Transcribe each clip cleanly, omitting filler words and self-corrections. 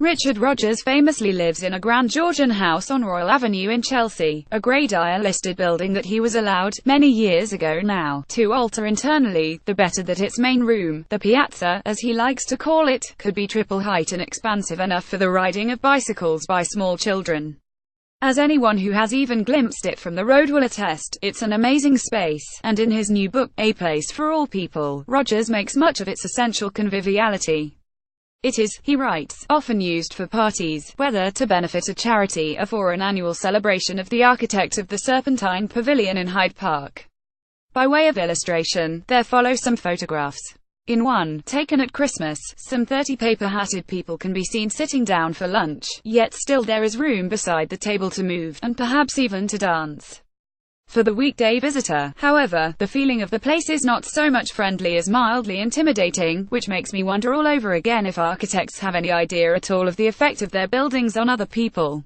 Richard Rogers famously lives in a grand Georgian house on Royal Avenue in Chelsea, a Grade I listed building that he was allowed, many years ago now, to alter internally, the better that its main room, the piazza, as he likes to call it, could be triple height and expansive enough for the riding of bicycles by small children. As anyone who has even glimpsed it from the road will attest, it's an amazing space, and in his new book, A Place for All People, Rogers makes much of its essential conviviality. It is, he writes, often used for parties, whether to benefit a charity or for an annual celebration of the architect of the Serpentine Pavilion in Hyde Park. By way of illustration, there follow some photographs. In one, taken at Christmas, some 30 paper-hatted people can be seen sitting down for lunch, yet still there is room beside the table to move, and perhaps even to dance. For the weekday visitor, however, the feeling of the place is not so much friendly as mildly intimidating, which makes me wonder all over again if architects have any idea at all of the effect of their buildings on other people.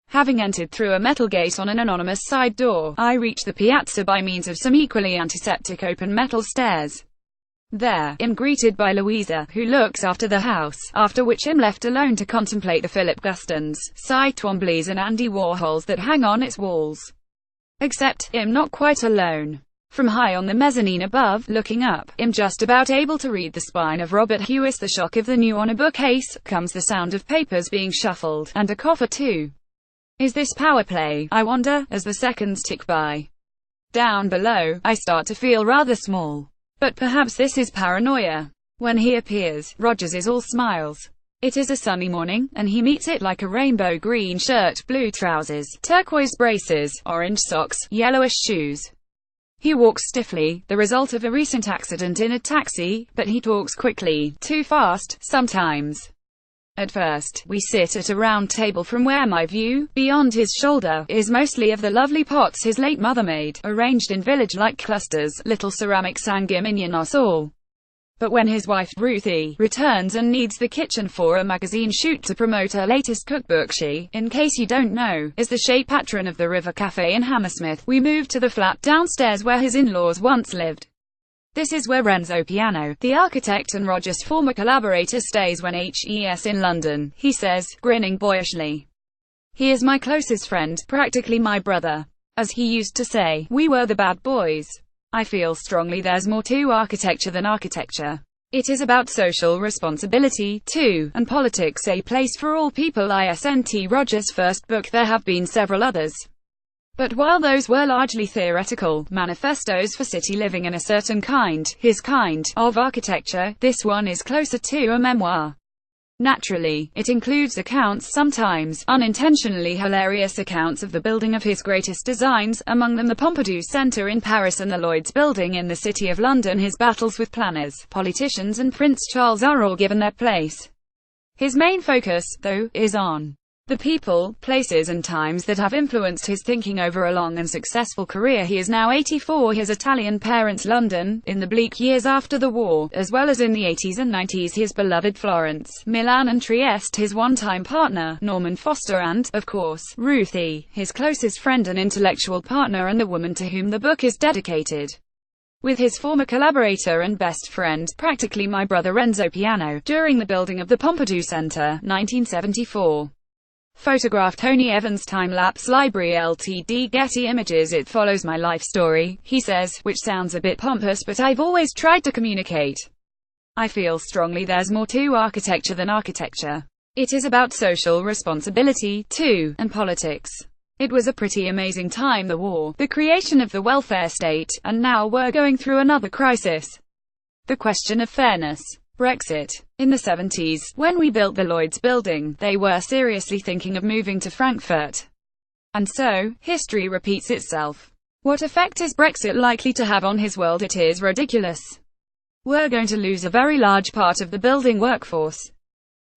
Having entered through a metal gate on an anonymous side door, I reach the piazza by means of some equally antiseptic open metal stairs. There, I'm greeted by Louisa, who looks after the house, after which I'm left alone to contemplate the Philip Gustons, Cy Twombly's and Andy Warhols that hang on its walls. Except, I'm not quite alone. From high on the mezzanine above, looking up, I'm just about able to read the spine of Robert Hewis. The shock of the new on a bookcase, comes the sound of papers being shuffled, and a cough or two. Is this power play, I wonder, as the seconds tick by? Down below, I start to feel rather small. But perhaps this is paranoia. When he appears, Rogers is all smiles. It is a sunny morning, and he meets it like a rainbow: green shirt, blue trousers, turquoise braces, orange socks, yellowish shoes. He walks stiffly, the result of a recent accident in a taxi, but he talks quickly, too fast, sometimes. At first, we sit at a round table from where my view, beyond his shoulder, is mostly of the lovely pots his late mother made, arranged in village-like clusters, little ceramic sanguiminos all. But when his wife, Ruthie, returns and needs the kitchen for a magazine shoot to promote her latest cookbook, she, in case you don't know, is the shape patron of the River Cafe in Hammersmith, we move to the flat downstairs where his in-laws once lived. This is where Renzo Piano, the architect and Rogers' former collaborator, stays when he's in London, he says, grinning boyishly. He is my closest friend, practically my brother. As he used to say, we were the bad boys. I feel strongly there's more to architecture than architecture. It is about social responsibility, too, and politics. A Place for All People isn't Rogers' first book, there have been several others. But while those were largely theoretical, manifestos for city living and a certain kind, his kind, of architecture, this one is closer to a memoir. Naturally, it includes accounts, sometimes unintentionally hilarious accounts of the building of his greatest designs, among them the Pompidou Centre in Paris and the Lloyd's Building in the City of London. His battles with planners, politicians and Prince Charles are all given their place. His main focus, though, is on the people, places and times that have influenced his thinking over a long and successful career. He is now 84, his Italian parents' London, in the bleak years after the war, as well as in the 80s and 90s his beloved Florence, Milan and Trieste, his one-time partner, Norman Foster, and, of course, Ruthie, his closest friend and intellectual partner and the woman to whom the book is dedicated. With his former collaborator and best friend, practically my brother Renzo Piano, during the building of the Pompidou Centre, 1974. Photograph Tony Evans Time-Lapse Library Ltd. Getty Images. It follows my life story, he says, which sounds a bit pompous, but I've always tried to communicate. I feel strongly there's more to architecture than architecture. It is about social responsibility, too, and politics. It was a pretty amazing time: the war, the creation of the welfare state, and now we're going through another crisis. The question of fairness. Brexit. In the 70s, when we built the Lloyd's Building, they were seriously thinking of moving to Frankfurt. And so, history repeats itself. What effect is Brexit likely to have on his world? It is ridiculous. We're going to lose a very large part of the building workforce.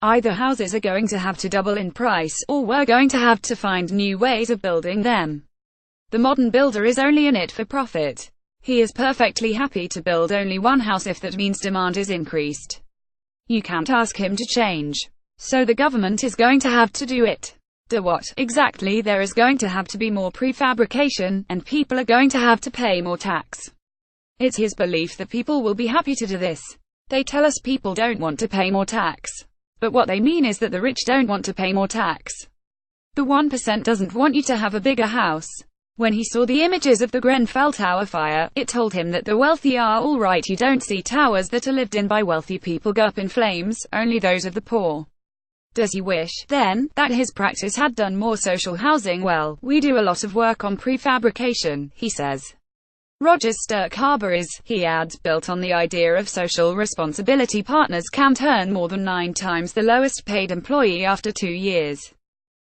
Either houses are going to have to double in price, or we're going to have to find new ways of building them. The modern builder is only in it for profit. He is perfectly happy to build only one house if that means demand is increased. You can't ask him to change. So the government is going to have to do it. Do what, exactly? There is going to have to be more prefabrication, and people are going to have to pay more tax. It's his belief that people will be happy to do this. They tell us people don't want to pay more tax. But what they mean is that the rich don't want to pay more tax. The 1% doesn't want you to have a bigger house. When he saw the images of the Grenfell Tower fire, it told him that the wealthy are all right. You don't see towers that are lived in by wealthy people go up in flames, only those of the poor. Does he wish, then, that his practice had done more social housing? Well, we do a lot of work on prefabrication, he says. Rogers' Stirk Harbor is, he adds, built on the idea of social responsibility. Partners can earn more than 9 times the lowest paid employee after 2 years.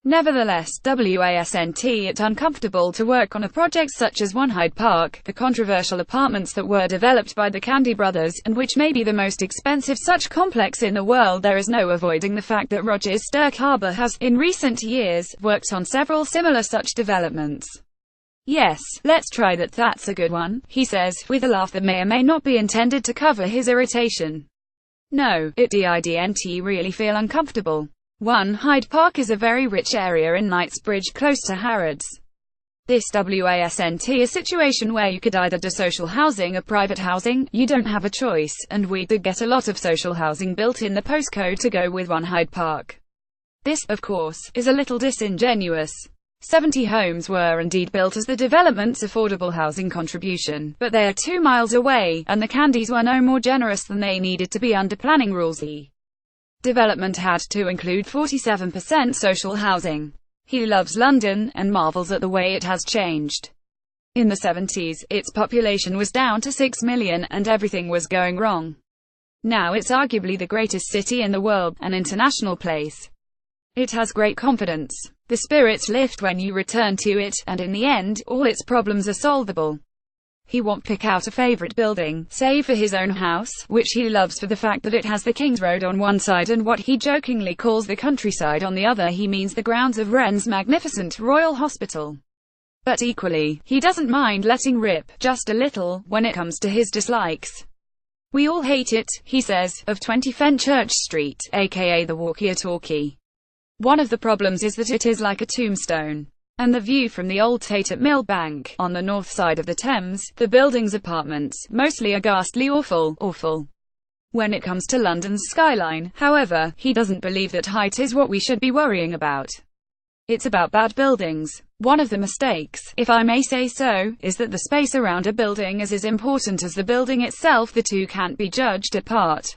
Nevertheless, wasn't it uncomfortable to work on a project such as One Hyde Park, the controversial apartments that were developed by the Candy brothers, and which may be the most expensive such complex in the world. There is no avoiding the fact that Rogers' Stirk Harbor has, in recent years, worked on several similar such developments. Yes, let's try that. That's a good one, he says, with a laugh that may or may not be intended to cover his irritation. No, it didn't really feel uncomfortable. One Hyde Park is a very rich area in Knightsbridge, close to Harrods. This wasn't a situation where you could either do social housing or private housing. You don't have a choice, and we did get a lot of social housing built in the postcode to go with One Hyde Park. This, of course, is a little disingenuous. 70 homes were indeed built as the development's affordable housing contribution, but they are 2 miles away, and the Candys were no more generous than they needed to be under planning rules. The development had to include 47% social housing. He loves London, and marvels at the way it has changed. In the 70s, its population was down to 6 million, and everything was going wrong. Now it's arguably the greatest city in the world, an international place. It has great confidence. The spirits lift when you return to it, and in the end, all its problems are solvable. He won't pick out a favorite building, save for his own house, which he loves for the fact that it has the King's Road on one side and what he jokingly calls the countryside on the other. He means the grounds of Wren's magnificent Royal Hospital. But equally, he doesn't mind letting rip, just a little, when it comes to his dislikes. We all hate it, he says, of 20 Fenchurch Street, aka the walkie-talkie. One of the problems is that it is like a tombstone. And the view from the old Tate at Millbank, on the north side of the Thames, the building's apartments, mostly are ghastly awful. When it comes to London's skyline, however, he doesn't believe that height is what we should be worrying about. It's about bad buildings. One of the mistakes, if I may say so, is that the space around a building is as important as the building itself. The two can't be judged apart.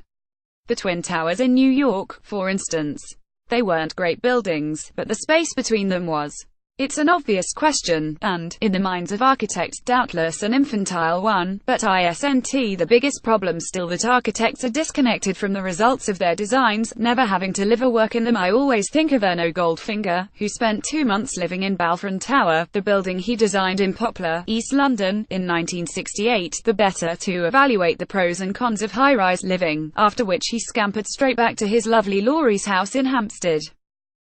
The Twin Towers in New York, for instance. They weren't great buildings, but the space between them was. It's an obvious question, and, in the minds of architects, doubtless an infantile one, but isn't the biggest problem still that architects are disconnected from the results of their designs, never having to live or work in them? I always think of Erno Goldfinger, who spent 2 months living in Balfron Tower, the building he designed in Poplar, East London, in 1968, the better to evaluate the pros and cons of high-rise living, after which he scampered straight back to his lovely Laurie's house in Hampstead.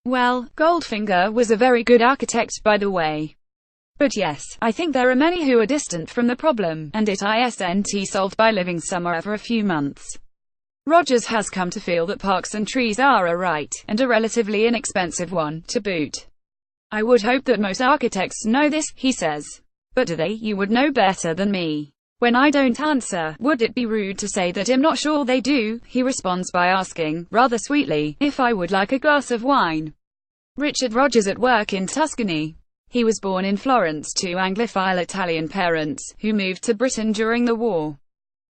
Well, Goldfinger was a very good architect, by the way. But yes, I think there are many who are distant from the problem, and it isn't solved by living somewhere for a few months. Rogers has come to feel that parks and trees are a right, and a relatively inexpensive one, to boot. I would hope that most architects know this, he says. But do they? You would know better than me. When I don't answer, would it be rude to say that I'm not sure they do? He responds by asking, rather sweetly, if I would like a glass of wine. Richard Rogers at work in Tuscany. He was born in Florence to Anglophile Italian parents, who moved to Britain during the war.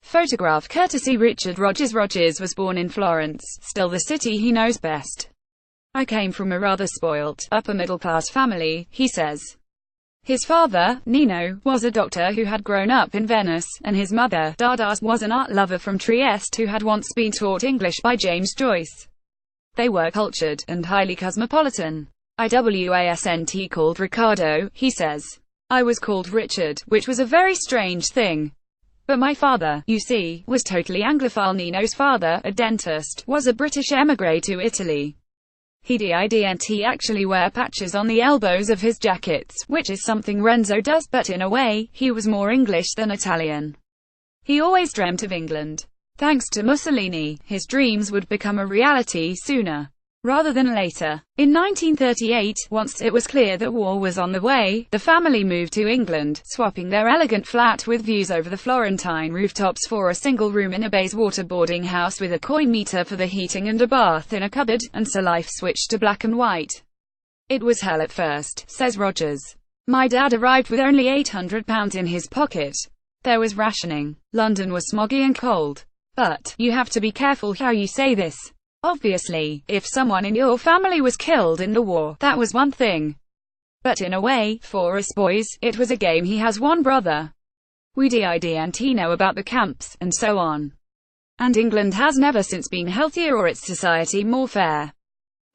Photograph courtesy Richard Rogers. Rogers was born in Florence, still the city he knows best. I came from a rather spoilt, upper-middle-class family, he says. His father, Nino, was a doctor who had grown up in Venice, and his mother, Dada, was an art lover from Trieste who had once been taught English by James Joyce. They were cultured, and highly cosmopolitan. I wasn't called Ricardo, he says. I was called Richard, which was a very strange thing. But my father, you see, was totally Anglophile. Nino's father, a dentist, was a British émigré to Italy. He didn't actually wear patches on the elbows of his jackets, which is something Renzo does, but in a way, he was more English than Italian. He always dreamt of England. Thanks to Mussolini, his dreams would become a reality sooner rather than later. In 1938, once it was clear that war was on the way, the family moved to England, swapping their elegant flat with views over the Florentine rooftops for a single room in a Bayswater boarding house with a coin meter for the heating and a bath in a cupboard, and so life switched to black and white. It was hell at first, says Rogers. My dad arrived with only £800 in his pocket. There was rationing. London was smoggy and cold. But, you have to be careful how you say this. Obviously, if someone in your family was killed in the war, that was one thing. But in a way, for us boys, it was a game. He has one brother. We didn't know about the camps, and so on. And England has never since been healthier or its society more fair.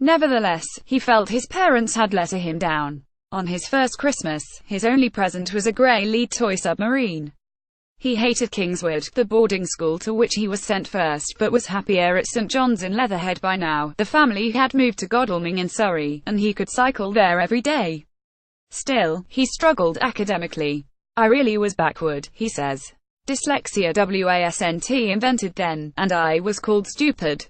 Nevertheless, he felt his parents had let him down. On his first Christmas, his only present was a grey lead toy submarine. He hated Kingswood, the boarding school to which he was sent first, but was happier at St John's in Leatherhead by now. The family had moved to Godalming in Surrey, and he could cycle there every day. Still, he struggled academically. I really was backward, he says. Dyslexia wasn't invented then, and I was called stupid.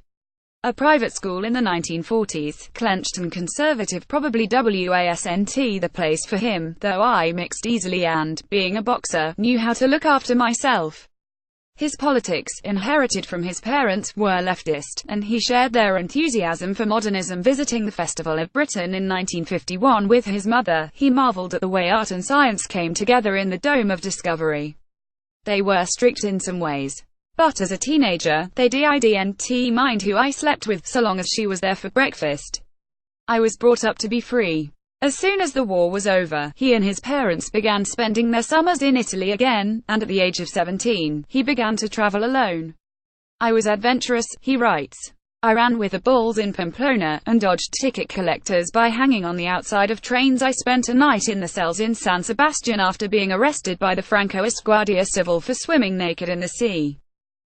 A private school in the 1940s, clenched and conservative, probably wasn't the place for him, though I mixed easily and, being a boxer, knew how to look after myself. His politics, inherited from his parents, were leftist, and he shared their enthusiasm for modernism. Visiting the Festival of Britain in 1951 with his mother, he marveled at the way art and science came together in the Dome of Discovery. They were strict in some ways. But as a teenager, they didn't mind who I slept with, so long as she was there for breakfast. I was brought up to be free. As soon as the war was over, he and his parents began spending their summers in Italy again, and at the age of 17, he began to travel alone. I was adventurous, he writes. I ran with the bulls in Pamplona, and dodged ticket collectors by hanging on the outside of trains. I spent a night in the cells in San Sebastian after being arrested by the Francoist Guardia Civil for swimming naked in the sea.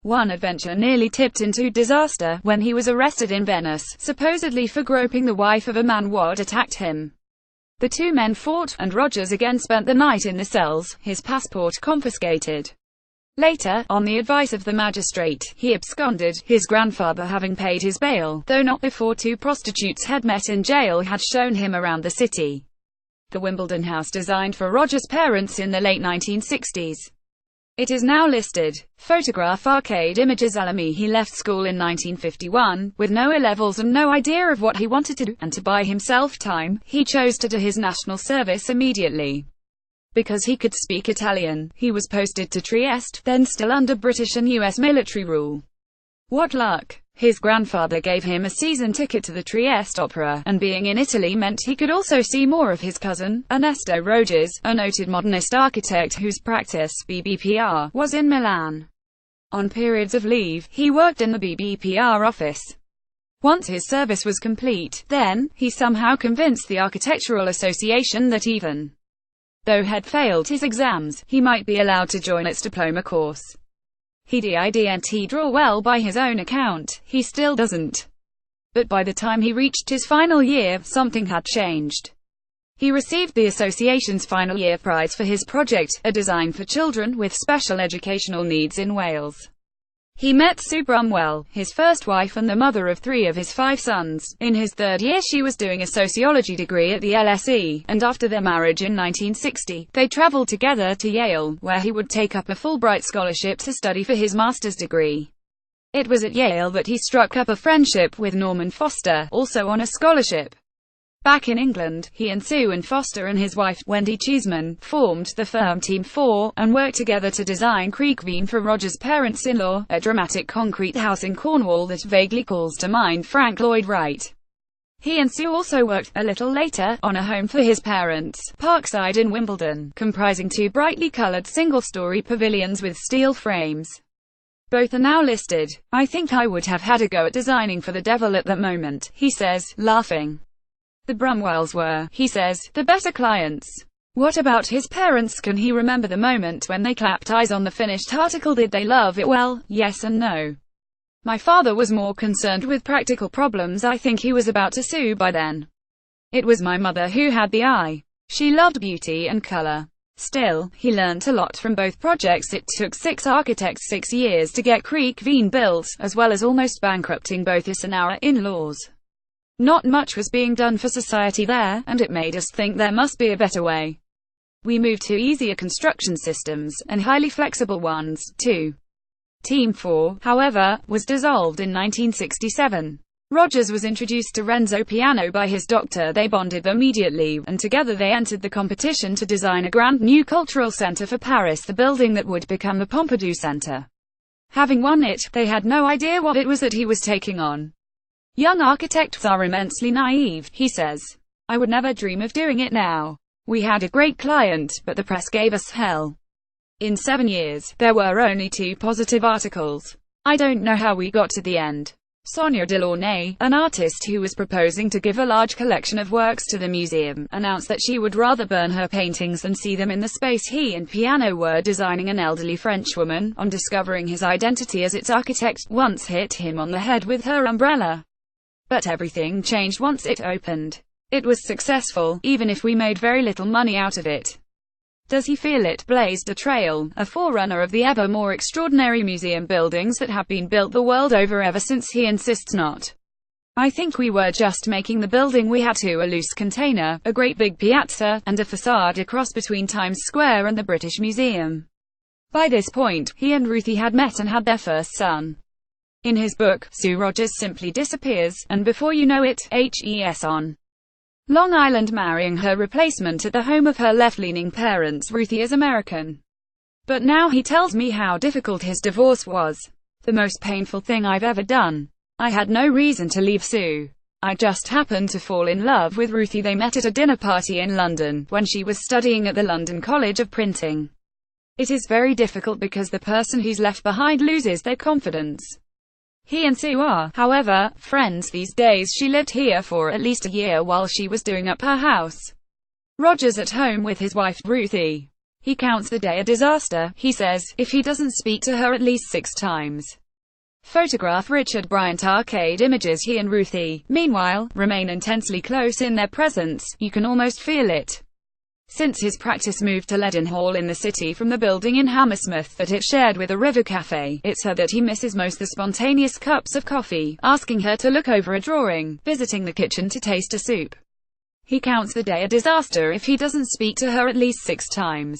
One adventure nearly tipped into disaster, when he was arrested in Venice, supposedly for groping the wife of a man who had attacked him. The two men fought, and Rogers again spent the night in the cells, his passport confiscated. Later, on the advice of the magistrate, he absconded, his grandfather having paid his bail, though not before two prostitutes had met in jail had shown him around the city. The Wimbledon house designed for Rogers' parents in the late 1960s. It is now listed. Photograph Arcade Images Alamy. He left school in 1951, with no A-levels and no idea of what he wanted to do, and to buy himself time, he chose to do his national service immediately. Because he could speak Italian, he was posted to Trieste, then still under British and US military rule. What luck! His grandfather gave him a season ticket to the Trieste Opera, and being in Italy meant he could also see more of his cousin, Ernesto Rogers, a noted modernist architect whose practice, BBPR, was in Milan. On periods of leave, he worked in the BBPR office. Once his service was complete, then, he somehow convinced the Architectural Association that even though had failed his exams, he might be allowed to join its diploma course. He didn't draw well by his own account, he still doesn't. But by the time he reached his final year, something had changed. He received the association's final year prize for his project, a design for children with special educational needs in Wales. He met Sue Brumwell, his first wife and the mother of 3 of his 5 sons. In his 3rd year she was doing a sociology degree at the LSE, and after their marriage in 1960, they travelled together to Yale, where he would take up a Fulbright scholarship to study for his master's degree. It was at Yale that he struck up a friendship with Norman Foster, also on a scholarship. Back in England, he and Sue and Foster and his wife, Wendy Cheeseman, formed the firm Team 4, and worked together to design Creekveen for Rogers' parents-in-law, a dramatic concrete house in Cornwall that vaguely calls to mind Frank Lloyd Wright. He and Sue also worked, a little later, on a home for his parents, Parkside in Wimbledon, comprising 2 brightly coloured single-story pavilions with steel frames. Both are now listed. I think I would have had a go at designing for the devil at that moment, he says, laughing. The Brumwells were, he says, the better clients. What about his parents? Can he remember the moment when they clapped eyes on the finished article? Did they love it? Well, yes and no. My father was more concerned with practical problems. I think he was about to sue by then. It was my mother who had the eye. She loved beauty and color. Still, he learnt a lot from both projects. It took 6 architects 6 years to get Creekveen built, as well as almost bankrupting both us and our in-laws. Not much was being done for society there, and it made us think there must be a better way. We moved to easier construction systems, and highly flexible ones, too. Team 4, however, was dissolved in 1967. Rogers was introduced to Renzo Piano by his doctor. They bonded immediately, and together they entered the competition to design a grand new cultural center for Paris, the building that would become the Pompidou Center. Having won it, they had no idea what it was that he was taking on. Young architects are immensely naive, he says. I would never dream of doing it now. We had a great client, but the press gave us hell. In 7 years, there were only 2 positive articles. I don't know how we got to the end. Sonia Delaunay, an artist who was proposing to give a large collection of works to the museum, announced that she would rather burn her paintings than see them in the space he and Piano were designing. An elderly Frenchwoman, on discovering his identity as its architect, once hit him on the head with her umbrella. But everything changed once it opened. It was successful, even if we made very little money out of it. Does he feel it blazed a trail, a forerunner of the ever more extraordinary museum buildings that have been built the world over ever since? He insists not. I think we were just making the building we had to, a loose container, a great big piazza, and a facade across between Times Square and the British Museum. By this point, he and Ruthie had met and had their first son. In his book, Sue Rogers simply disappears, and before you know it, HES on Long Island, marrying her replacement at the home of her left-leaning parents. Ruthie is American. But now he tells me how difficult his divorce was. The most painful thing I've ever done. I had no reason to leave Sue. I just happened to fall in love with Ruthie. They met at a dinner party in London, when she was studying at the London College of Printing. It is very difficult because the person who's left behind loses their confidence. He and Sue are, however, friends these days. She lived here for at least a year while she was doing up her house. Rogers at home with his wife, Ruthie. He counts the day a disaster, he says, if he doesn't speak to her at least 6 times. Photograph Richard Bryant. Arcade images. He and Ruthie, meanwhile, remain intensely close in their presence. You can almost feel it. Since his practice moved to Leadenhall in the city from the building in Hammersmith that it shared with a river cafe, it's her that he misses most: the spontaneous cups of coffee, asking her to look over a drawing, visiting the kitchen to taste a soup. He counts the day a disaster if he doesn't speak to her at least 6 times.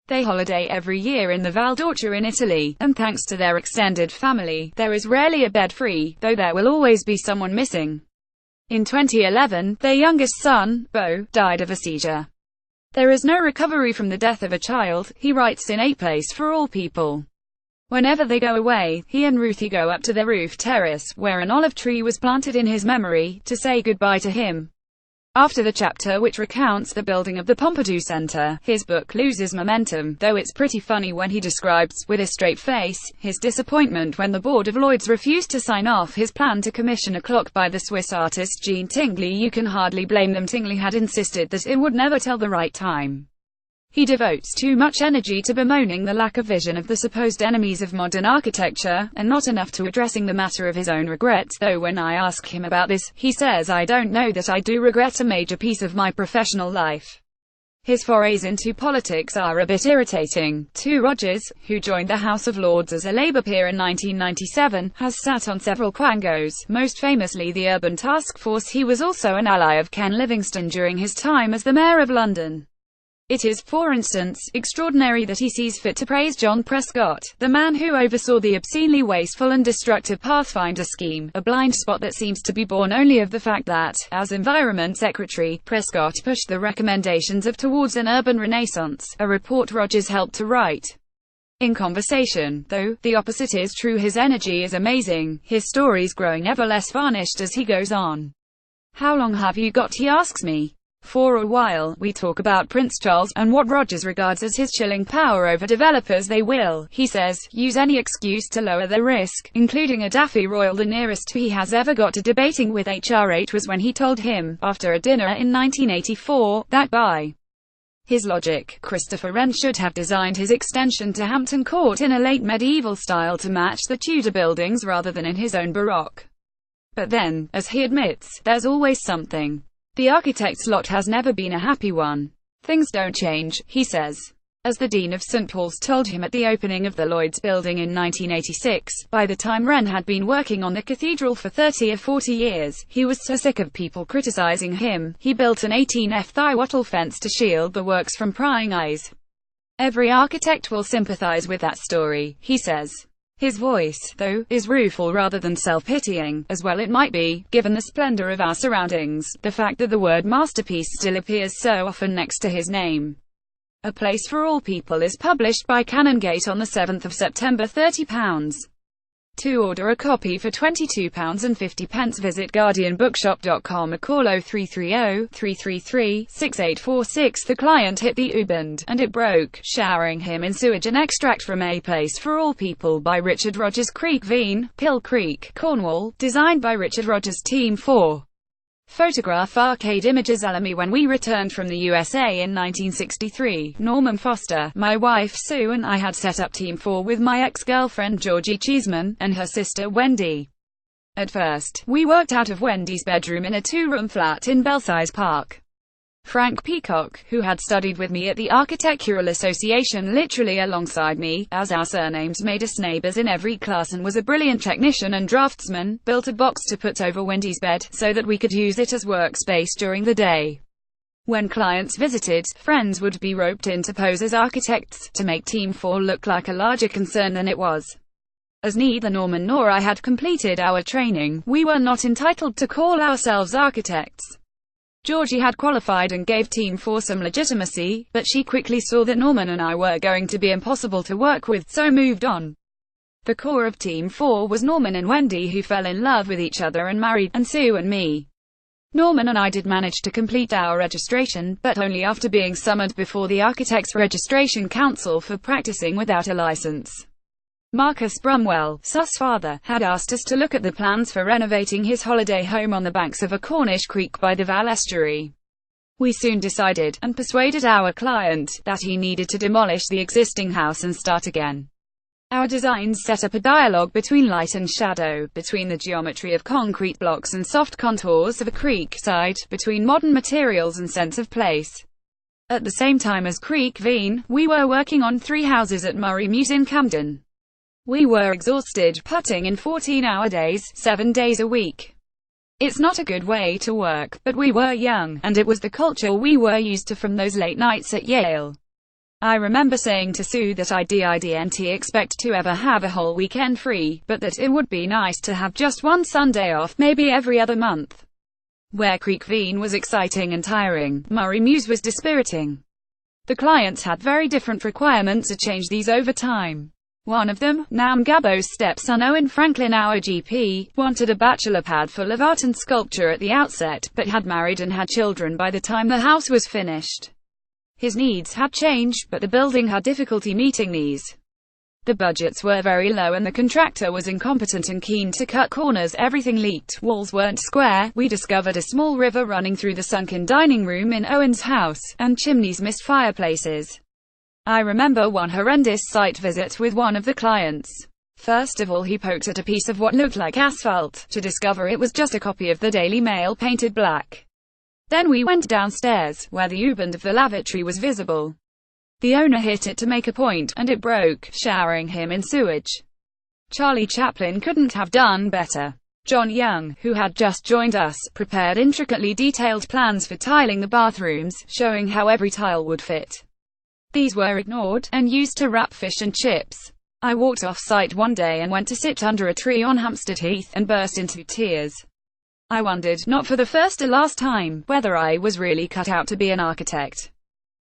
They holiday every year in the Val d'Orcia in Italy, and thanks to their extended family, there is rarely a bed free, though there will always be someone missing. In 2011, their youngest son, Beau, died of a seizure. There is no recovery from the death of a child, he writes in A Place for All People. Whenever they go away, he and Ruthie go up to their roof terrace, where an olive tree was planted in his memory, to say goodbye to him. After the chapter which recounts the building of the Pompidou Center, his book loses momentum, though it's pretty funny when he describes, with a straight face, his disappointment when the Board of Lloyds refused to sign off his plan to commission a clock by the Swiss artist Jean Tinguely. You can hardly blame them. Tinguely had insisted that it would never tell the right time. He devotes too much energy to bemoaning the lack of vision of the supposed enemies of modern architecture, and not enough to addressing the matter of his own regrets, though when I ask him about this, he says, I don't know that I do regret a major piece of my professional life. His forays into politics are a bit irritating, too. Rogers, who joined the House of Lords as a Labour peer in 1997, has sat on several quangos, most famously the Urban Task Force. He was also an ally of Ken Livingstone during his time as the Mayor of London. It is, for instance, extraordinary that he sees fit to praise John Prescott, the man who oversaw the obscenely wasteful and destructive Pathfinder scheme, a blind spot that seems to be born only of the fact that, as Environment Secretary, Prescott pushed the recommendations of Towards an Urban Renaissance, a report Rogers helped to write. In conversation, though, the opposite is true. His energy is amazing, his stories growing ever less varnished as he goes on. How long have you got, he asks me. For a while. We talk about Prince Charles, and what Rogers regards as his chilling power over developers. They will, he says, use any excuse to lower their risk, including a daffy royal. The nearest he has ever got to debating with HR8 was when he told him, after a dinner in 1984, that by his logic, Christopher Wren should have designed his extension to Hampton Court in a late medieval style to match the Tudor buildings rather than in his own Baroque. But then, as he admits, there's always something. The architect's lot has never been a happy one. Things don't change, he says. As the Dean of St. Paul's told him at the opening of the Lloyd's building in 1986, by the time Wren had been working on the cathedral for 30 or 40 years, he was so sick of people criticizing him, he built an 18-foot wattle fence to shield the works from prying eyes. Every architect will sympathize with that story, he says. His voice, though, is rueful rather than self-pitying, as well it might be, given the splendor of our surroundings, the fact that the word masterpiece still appears so often next to his name. A Place for All People is published by Canongate on the 7th of September. £30. To order a copy for £22.50 visit guardianbookshop.com or call 0330-333-6846. The client hit the U-bend, and it broke, showering him in sewage. An extract from A Place for All People by Richard Rogers. Creek Veen, Pill Creek, Cornwall, designed by Richard Rogers. Team 4. Photograph Arcade Images. Alamy. When we returned from the USA in 1963, Norman Foster, my wife Sue and I had set up Team 4 with my ex-girlfriend Georgie Cheeseman, and her sister Wendy. At first, we worked out of Wendy's bedroom in a two-room flat in Belsize Park. Frank Peacock, who had studied with me at the Architectural Association literally alongside me, as our surnames made us neighbors in every class, and was a brilliant technician and draftsman, built a box to put over Wendy's bed, so that we could use it as workspace during the day. When clients visited, friends would be roped in to pose as architects, to make Team 4 look like a larger concern than it was. As neither Norman nor I had completed our training, we were not entitled to call ourselves architects. Georgie had qualified and gave Team 4 some legitimacy, but she quickly saw that Norman and I were going to be impossible to work with, so moved on. The core of Team 4 was Norman and Wendy, who fell in love with each other and married, and Sue and me. Norman and I did manage to complete our registration, but only after being summoned before the Architects Registration Council for practicing without a license. Marcus Brumwell, Sus's father, had asked us to look at the plans for renovating his holiday home on the banks of a Cornish creek by the Val estuary. We soon decided, and persuaded our client, that he needed to demolish the existing house and start again. Our designs set up a dialogue between light and shadow, between the geometry of concrete blocks and soft contours of a creek side, between modern materials and sense of place. At the same time as Creek Veen, we were working on 3 houses at Murray Mews in Camden. We were exhausted, putting in 14-hour days, 7 days a week. It's not a good way to work, but we were young, and it was the culture we were used to from those late nights at Yale. I remember saying to Sue that I didn't expect to ever have a whole weekend free, but that it would be nice to have just one Sunday off, maybe every other month. Where Creek Veen was exciting and tiring, Murray Mews was dispiriting. The clients had very different requirements, to change these over time. One of them, Nam Gabo's stepson Owen Franklin, our GP, wanted a bachelor pad full of art and sculpture at the outset, but had married and had children by the time the house was finished. His needs had changed, but the building had difficulty meeting these. The budgets were very low and the contractor was incompetent and keen to cut corners. Everything leaked, walls weren't square, we discovered a small river running through the sunken dining room in Owen's house, and chimneys missed fireplaces. I remember one horrendous site visit with one of the clients. First of all, he poked at a piece of what looked like asphalt, to discover it was just a copy of the Daily Mail painted black. Then we went downstairs, where the U-bend of the lavatory was visible. The owner hit it to make a point, and it broke, showering him in sewage. Charlie Chaplin couldn't have done better. John Young, who had just joined us, prepared intricately detailed plans for tiling the bathrooms, showing how every tile would fit. These were ignored, and used to wrap fish and chips. I walked off-site one day and went to sit under a tree on Hampstead Heath, and burst into tears. I wondered, not for the first or last time, whether I was really cut out to be an architect.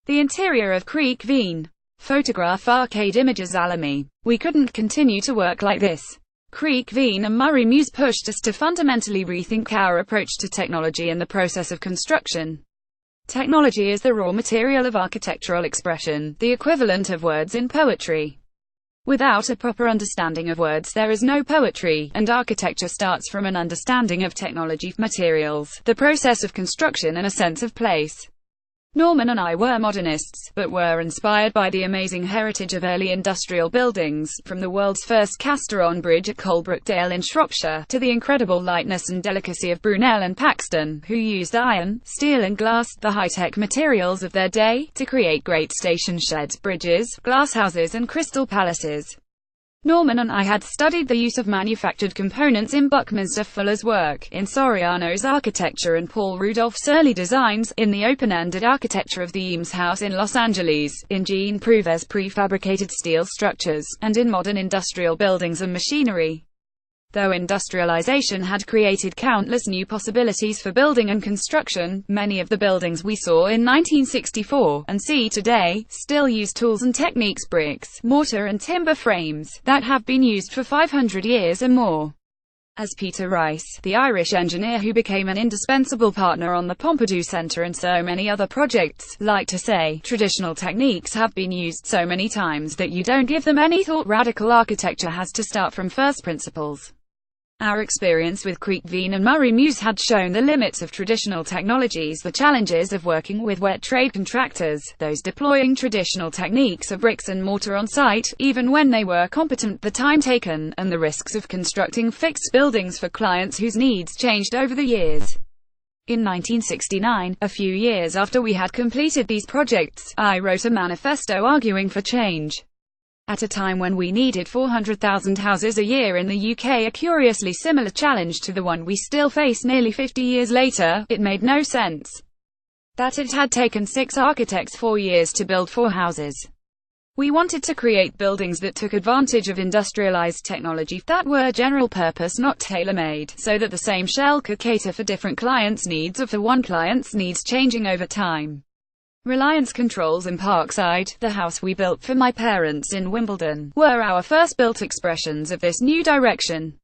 The interior of Creek Veen. Photograph Arcade Images. Alamy. We couldn't continue to work like this. Creek Veen and Murray Mews pushed us to fundamentally rethink our approach to technology and the process of construction. Technology is the raw material of architectural expression, the equivalent of words in poetry. Without a proper understanding of words there is no poetry, and architecture starts from an understanding of technology, materials, the process of construction and a sense of place. Norman and I were modernists, but were inspired by the amazing heritage of early industrial buildings, from the world's first cast-iron bridge at Coalbrookdale in Shropshire, to the incredible lightness and delicacy of Brunel and Paxton, who used iron, steel and glass, the high-tech materials of their day, to create great station sheds, bridges, glasshouses and crystal palaces. Norman and I had studied the use of manufactured components in Buckminster Fuller's work, in Soriano's architecture and Paul Rudolph's early designs, in the open-ended architecture of the Eames House in Los Angeles, in Jean Prouver's prefabricated steel structures, and in modern industrial buildings and machinery. Though industrialization had created countless new possibilities for building and construction, many of the buildings we saw in 1964, and see today, still use tools and techniques, bricks, mortar and timber frames, that have been used for 500 years or more. As Peter Rice, the Irish engineer who became an indispensable partner on the Pompidou Centre and so many other projects, like to say, traditional techniques have been used so many times that you don't give them any thought. Radical architecture has to start from first principles. Our experience with Creek Veen and Murray Muse had shown the limits of traditional technologies, the challenges of working with wet trade contractors, those deploying traditional techniques of bricks and mortar on site, even when they were competent, the time taken, and the risks of constructing fixed buildings for clients whose needs changed over the years. In 1969, a few years after we had completed these projects, I wrote a manifesto arguing for change. At a time when we needed 400,000 houses a year in the UK, a curiously similar challenge to the one we still face nearly 50 years later, it made no sense that it had taken 6 architects 4 years to build 4 houses. We wanted to create buildings that took advantage of industrialized technology, that were general purpose, not tailor-made, so that the same shell could cater for different clients' needs, or for one client's needs changing over time. Reliance Controls in Parkside, the house we built for my parents in Wimbledon, were our first built expressions of this new direction.